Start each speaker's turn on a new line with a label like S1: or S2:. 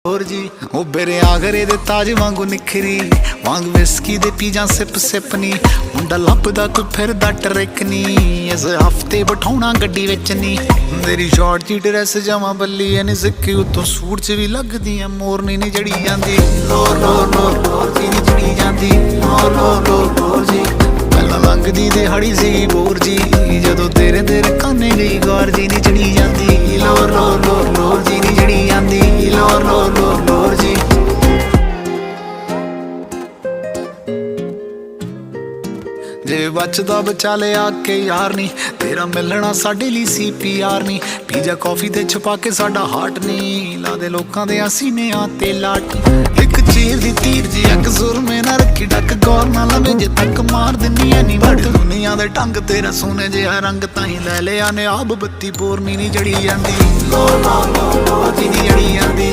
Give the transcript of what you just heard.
S1: ਹੋਰ ਜੀ ਉਹ ਬੇਰੇ ਆਗਰੇ ਦੇ ਤਾਜ ਵਾਂਗੂ ਨਿਖਰੀ ਵਾਂਗ ਵਿਸਕੀ ਦੇ ਪੀ ਜਾਂ ਸਿਪ ਸਿਪ ਨੀ ਮੁੰਡਾ ਲੱਭਦਾ ਕੋਈ ਫਿਰਦਾ ਟਰੈਕ ਨੀ ਇਸ ਹਫਤੇ ਬਿਠਾਉਣਾ ਗੱਡੀ ਵਿੱਚ ਨੀ ਮੇਰੀ ਸ਼ਾਰਟ ਜੀ ਡਰੈਸ ਜਮਾ ਬੱਲੀ ਐ ਨੀ ਸਿੱਕੀ ਉਤੋਂ ਸੂਟ 'ਚ ਵੀ ਲੱਗਦੀ ਐ ਮੋਰਨੀ ਨੀ ਜੜੀ ਜਾਂਦੀ ਲੋ ਲੋ ਲੋ ਲੋ ਜੀ ਨੀ ਜੜੀ ਜਾਂਦੀ ਲੋ ਲੋ ਲੋ ਲੋ ਜੀ ਪਹਿਲਾਂ ਲੰਘਦੀ ਤੇ ਹੜੀ ਸੀ ਬੋਰ ਜੀ ਜਦੋਂ ਤੇਰੇ ਤੇਰੇ ਕਾਨੇ ਗਈ ਗੌਰ ਜੀ ਨੀ ਜੜੀ ਜਾਂਦੀ ਲੋ ਲੋ ਲੋ ਲੋ ਜੀ ਨੀ ਜੜੀ ਜਾਂਦੀ ਲੋ ਲੋ ਲੋ ਲੋ ਜੀ ਜੇ ਬਚਦਾ ਬਚਾ ਲਿਆ ਕੇ ਯਾਰ ਨੀ ਤੇਰਾ ਮਿਲਣਾ ਸਾਡੇ ਲਈ CPR ਨੀ ਪੀਜਾ ਕਾਫੀ ਤੇ ਛਪਾ ਕੇ ਸਾਡਾ ਹਾਰਟ ਨੀ ਲਾ ਦੇ ਲੋਕਾਂ ਦੇ ਸੀਨਿਆਂ ਤੇ ਲਾਟ ਇੱਕ ਚੀਰ ਦੀ ਤੀਰ ਜੀ ਅੱਗ ਜ਼ੁਰਮੇ ਨਾ ਰੱਖੀ ਡੱਕ ਗੌਰ ਨਾ ਲਵੇ ਜੇ ਤੱਕ ਮਾਰ ਦਿੰਨੀ ਐ ਨੀ ਵੱਟ ਦੁਨੀਆ ਦੇ ਢੰਗ ਤੇਰਾ ਸੋਨੇ ਜਿਹਾ ਰੰਗ ਤਾਂ ਹੀ ਲੈ ਲਿਆ ਨੇ ਆਬ ਬੱਤੀ ਪੂਰਨੀ ਨੀ ਜੜੀ ਜਾਂਦੀ ਲੋ ਲੋ ਲੋ ਲੋ ਜੀ ਨੀ ਜੜੀ ਜਾਂਦੀ